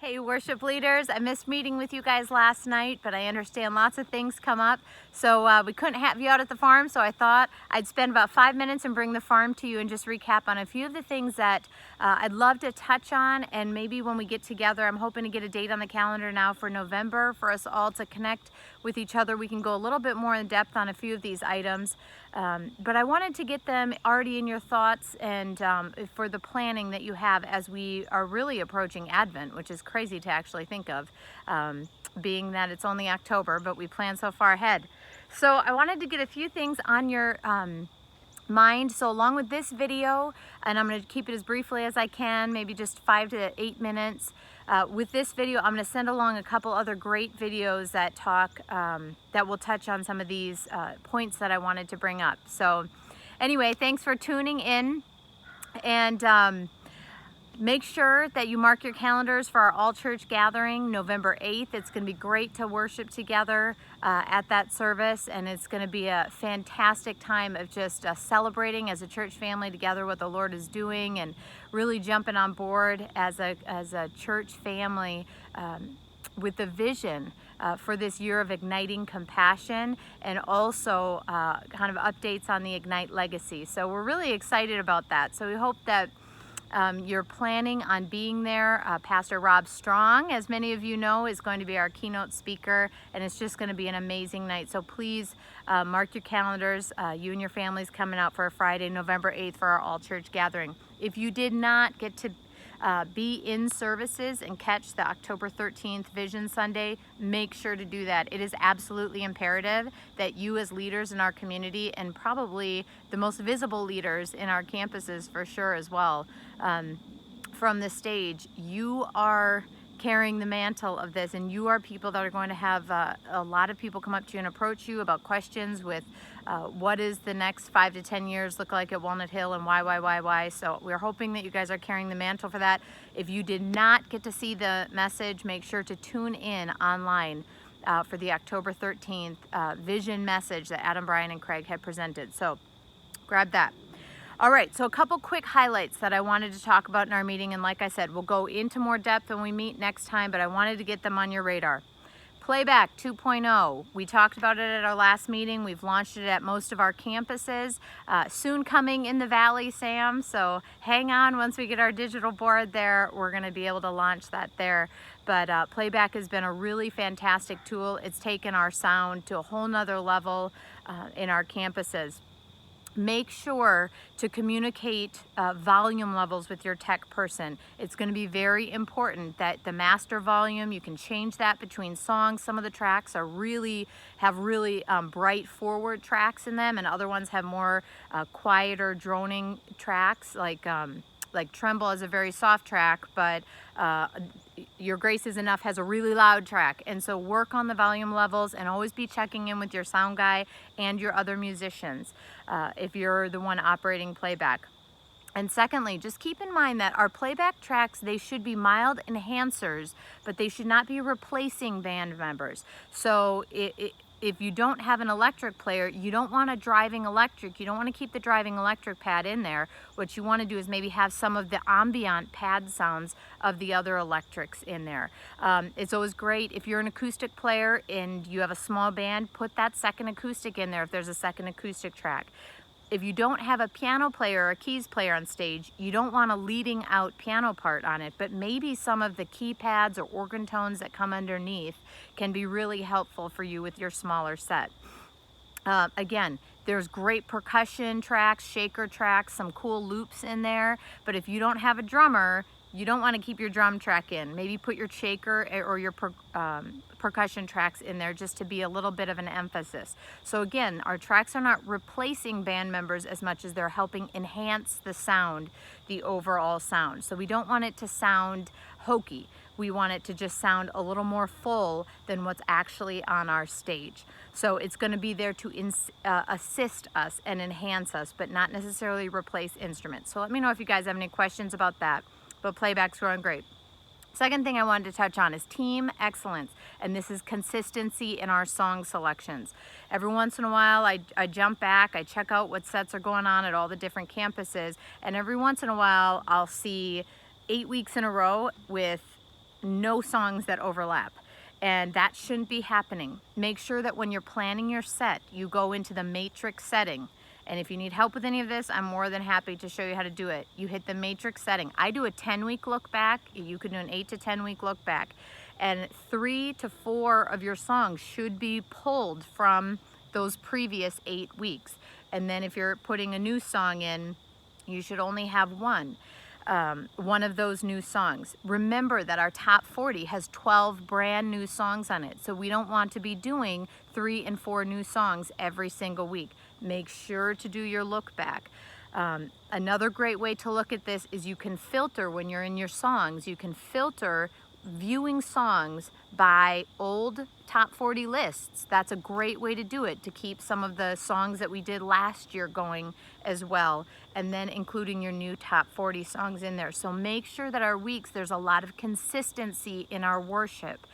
Hey worship leaders, I missed meeting with you guys last night, but I understand lots of things come up. So we couldn't have you out at the farm, so I thought I'd spend about 5 minutes and bring the farm to you and just recap on a few of the things that I'd love to touch on. And maybe when we get together, I'm hoping to get a date on the calendar now for November for us all to connect with each other. We can go a little bit more in depth on a few of these items. But I wanted to get them already in your thoughts and for the planning that you have as we are really approaching Advent, which is crazy to actually think of, being that it's only October, but we plan so far ahead. So I wanted to get a few things on your mind. So along with this video, and I'm going to keep it as briefly as I can, maybe just 5 to 8 minutes. With this video, I'm going to send along a couple other great videos that talk, that will touch on some of these points that I wanted to bring up. So anyway, thanks for tuning in, and make sure that you mark your calendars for our all-church gathering, November 8th. It's going to be great to worship together at that service, and it's going to be a fantastic time of just celebrating as a church family together what the Lord is doing, and really jumping on board as a church family with the vision for this year of igniting compassion, and also kind of updates on the Ignite legacy. So we're really excited about that. So we hope that you're planning on being there. Pastor Rob Strong, as many of you know, is going to be our keynote speaker, and it's just going to be an amazing night. So please mark your calendars. You and your families coming out for a Friday, November 8th for our all-church gathering. If you did not get to be in services and catch the October 13th Vision Sunday, make sure to do that. It is absolutely imperative that you as leaders in our community, and probably the most visible leaders in our campuses for sure as well, from the stage, you are carrying the mantle of this, and you are people that are going to have a lot of people come up to you and approach you about questions with what is the next 5 to 10 years look like at Walnut Hill, and why. So we're hoping that you guys are carrying the mantle for that. If you did not get to see the message, make sure to tune in online for the October 13th vision message that Adam, Brian, and Craig had presented. So grab that. All right, so a couple quick highlights that I wanted to talk about in our meeting, and like I said, we'll go into more depth when we meet next time, but I wanted to get them on your radar. Playback 2.0, we talked about it at our last meeting. We've launched it at most of our campuses. Soon coming in the Valley, Sam, so hang on. Once we get our digital board there, we're gonna be able to launch that there. But Playback has been a really fantastic tool. It's taken our sound to a whole nother level in our campuses. Make sure to communicate volume levels with your tech person. It's going to be very important that the master volume, you can change that between songs. Some of the tracks are have really bright forward tracks in them, and other ones have more quieter droning tracks, like Tremble is a very soft track, but Your Grace is Enough has a really loud track. And so work on the volume levels, and always be checking in with your sound guy and your other musicians if you're the one operating playback. And secondly, just keep in mind that our playback tracks, they should be mild enhancers, but they should not be replacing band members. So if you don't have an electric player, you don't want a driving electric. You don't want to keep the driving electric pad in there. What you want to do is maybe have some of the ambient pad sounds of the other electrics in there. It's always great if you're an acoustic player and you have a small band, put that second acoustic in there if there's a second acoustic track. If you don't have a piano player or a keys player on stage, you don't want a leading out piano part on it, but maybe some of the keypads or organ tones that come underneath can be really helpful for you with your smaller set. Again, there's great percussion tracks, shaker tracks, some cool loops in there, but if you don't have a drummer, you don't want to keep your drum track in. Maybe put your shaker or your percussion tracks in there just to be a little bit of an emphasis. So again, our tracks are not replacing band members as much as they're helping enhance the sound, the overall sound. So we don't want it to sound hokey. We want it to just sound a little more full than what's actually on our stage. So it's going to be there to assist us and enhance us, but not necessarily replace instruments. So let me know if you guys have any questions about that. But playback's going great. Second thing I wanted to touch on is team excellence, and this is consistency in our song selections. Every once in a while, I jump back, I check out what sets are going on at all the different campuses, and every once in a while, I'll see 8 weeks in a row with no songs that overlap. And that shouldn't be happening. Make sure that when you're planning your set, you go into the matrix setting. And if you need help with any of this, I'm more than happy to show you how to do it. You hit the matrix setting. I do a 10-week look back. You could do an 8 to 10-week look back. And 3 to 4 of your songs should be pulled from those previous 8 weeks. And then if you're putting a new song in, you should only have one of those new songs. Remember that our top 40 has 12 brand new songs on it. So we don't want to be doing 3 and 4 new songs every single week. Make sure to do your look back. Another great way to look at this is you can filter when you're in your songs. You can filter viewing songs by old top 40 lists. That's a great way to do it, to keep some of the songs that we did last year going as well, and then including your new top 40 songs in there. So make sure that our weeks, there's a lot of consistency in our worship.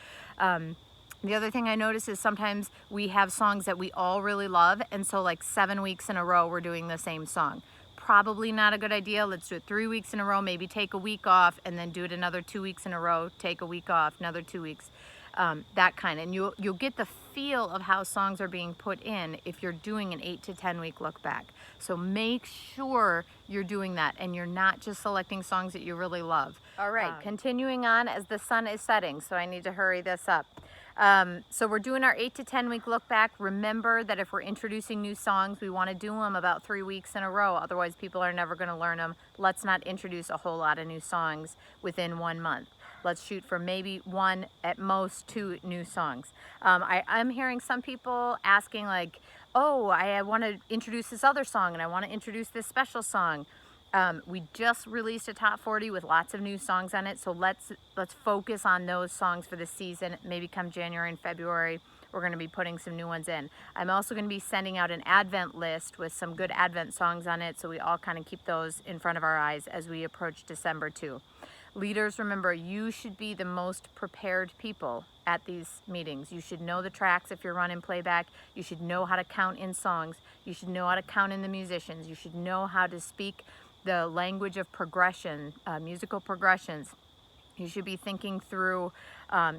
The other thing I notice is sometimes we have songs that we all really love, and so like 7 weeks in a row we're doing the same song. Probably not a good idea. Let's do it 3 weeks in a row, maybe take a week off, and then do it another 2 weeks in a row, take a week off, another 2 weeks, that kind. And you'll get the feel of how songs are being put in if you're doing an 8 to 10 week look back. So make sure you're doing that and you're not just selecting songs that you really love. All right, continuing on as the sun is setting, so I need to hurry this up. So we're doing our 8 to 10 week look back. Remember that if we're introducing new songs, we want to do them about 3 weeks in a row. Otherwise, people are never going to learn them. Let's not introduce a whole lot of new songs within 1 month. Let's shoot for maybe 1, at most 2 new songs. I'm hearing some people asking like, oh, I want to introduce this other song and I want to introduce this special song. We just released a top 40 with lots of new songs on it, so let's focus on those songs for this season. Maybe come January and February, we're going to be putting some new ones in. I'm also going to be sending out an Advent list with some good Advent songs on it, so we all kind of keep those in front of our eyes as we approach December too. Leaders, remember, you should be the most prepared people at these meetings. You should know the tracks if you're running playback. You should know how to count in songs. You should know how to count in the musicians. You should know how to speak the language of progression, musical progressions. You should be thinking through,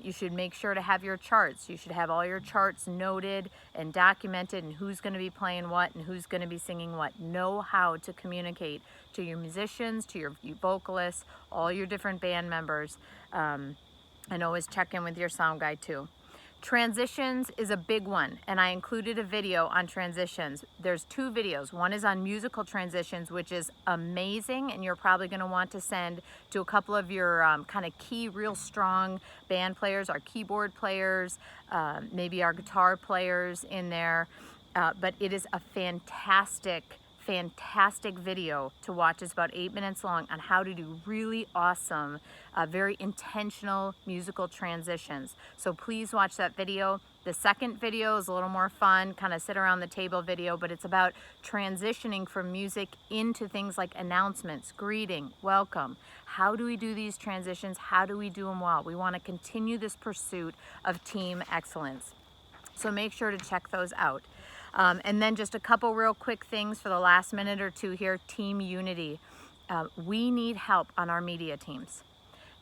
you should make sure to have your charts. You should have all your charts noted and documented, and who's going to be playing what and who's going to be singing what. Know how to communicate to your musicians, to your vocalists, all your different band members, and always check in with your sound guy too. Transitions is a big one, and I included a video on transitions. There's 2 videos. One is on musical transitions, which is amazing, and you're probably going to want to send to a couple of your kind of key, real strong band players, our keyboard players, maybe our guitar players in there. But it is a fantastic video to watch. It's about 8 minutes long on how to do really awesome, very intentional musical transitions. So please watch that video. The second video is a little more fun, kind of sit around the table video, but it's about transitioning from music into things like announcements, greeting, welcome. How do we do these transitions? How do we do them well? We want to continue this pursuit of team excellence. So make sure to check those out. And then just a couple real quick things for the last minute or 2 here. Team unity. We need help on our media teams.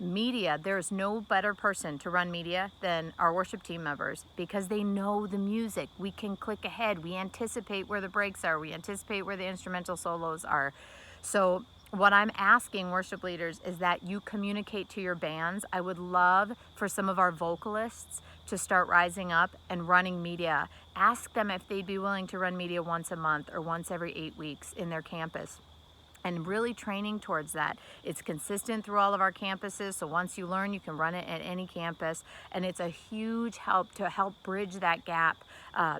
Media, there's no better person to run media than our worship team members, because they know the music. We can click ahead. We anticipate where the breaks are. We anticipate where the instrumental solos are. So what I'm asking worship leaders is that you communicate to your bands. I would love for some of our vocalists to start rising up and running media. Ask them if they'd be willing to run media once a month or once every 8 weeks in their campus. And really training towards that. It's consistent through all of our campuses, so once you learn, you can run it at any campus, and it's a huge help to help bridge that gap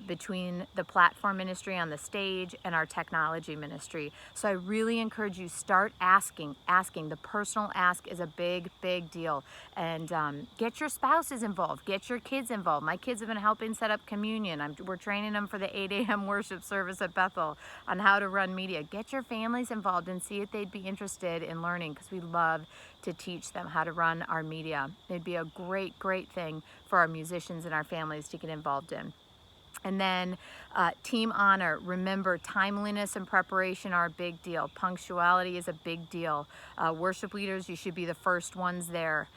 between the platform ministry on the stage and our technology ministry. So I really encourage you, start asking. The personal ask is a big deal. And get your spouses involved, get your kids involved. My kids have been helping set up communion. We're training them for the 8 a.m. worship service at Bethel on how to run media. Get your families involved and see if they'd be interested in learning, because we love to teach them how to run our media. It'd be a great, great thing for our musicians and our families to get involved in. And then team honor. Remember, timeliness and preparation are a big deal. Punctuality is a big deal. Worship leaders, you should be the first ones there.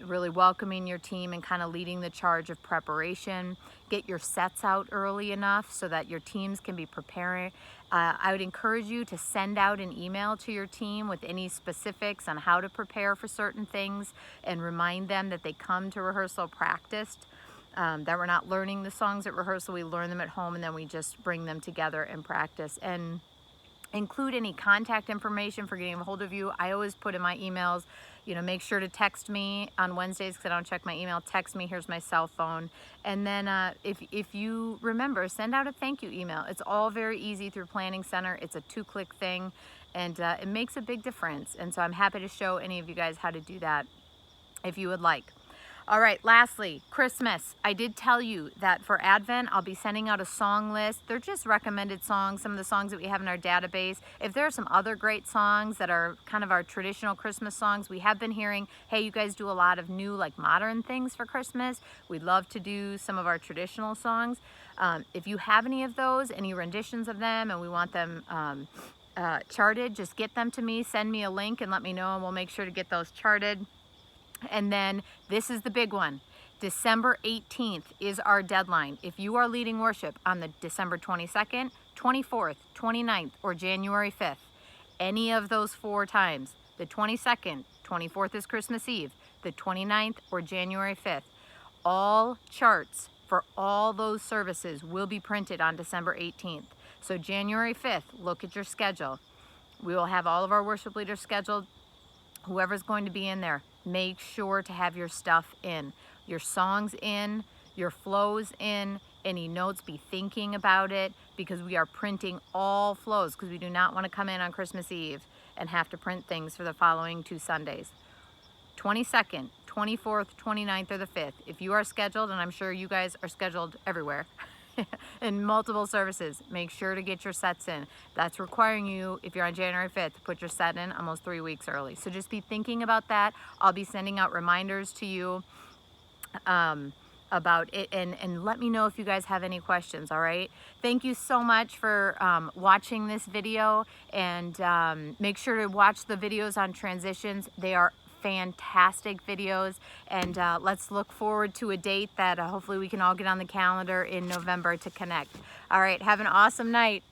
Really welcoming your team and kind of leading the charge of preparation. Get your sets out early enough so that your teams can be preparing. I would encourage you to send out an email to your team with any specifics on how to prepare for certain things, and remind them that they come to rehearsal practiced. That we're not learning the songs at rehearsal, we learn them at home, and then we just bring them together and practice. And include any contact information for getting a hold of you. I always put in my emails, you know, make sure to text me on Wednesdays because I don't check my email. Text me, here's my cell phone. And then if you remember, send out a thank you email. It's all very easy through Planning Center. It's a 2-click thing, and it makes a big difference. And so I'm happy to show any of you guys how to do that if you would like. All right, lastly, Christmas. I did tell you that for Advent, I'll be sending out a song list. They're just recommended songs, some of the songs that we have in our database. If there are some other great songs that are kind of our traditional Christmas songs, we have been hearing, hey, you guys do a lot of new, like modern things for Christmas. We'd love to do some of our traditional songs. If you have any of those, any renditions of them, and we want them charted, just get them to me, send me a link and let me know, and we'll make sure to get those charted. And then this is the big one. December 18th is our deadline. If you are leading worship on the December 22nd, 24th, 29th, or January 5th, any of those 4 times, the 22nd, 24th is Christmas Eve, the 29th, or January 5th, all charts for all those services will be printed on December 18th. So January 5th, look at your schedule. We will have all of our worship leaders scheduled. Whoever's going to be in there, make sure to have your stuff in. Your songs in, your flows in, any notes, be thinking about it, because we are printing all flows, because we do not want to come in on Christmas Eve and have to print things for the following 2 Sundays. 22nd, 24th, 29th, or the 5th. If you are scheduled, and I'm sure you guys are scheduled everywhere, in multiple services, make sure to get your sets in. That's requiring you, if you're on January 5th, to put your set in almost 3 weeks early. So just be thinking about that. I'll be sending out reminders to you about it, and let me know if you guys have any questions. All right, thank you so much for watching this video, and make sure to watch the videos on transitions. They are fantastic videos, and let's look forward to a date that hopefully we can all get on the calendar in November to connect. All right, have an awesome night.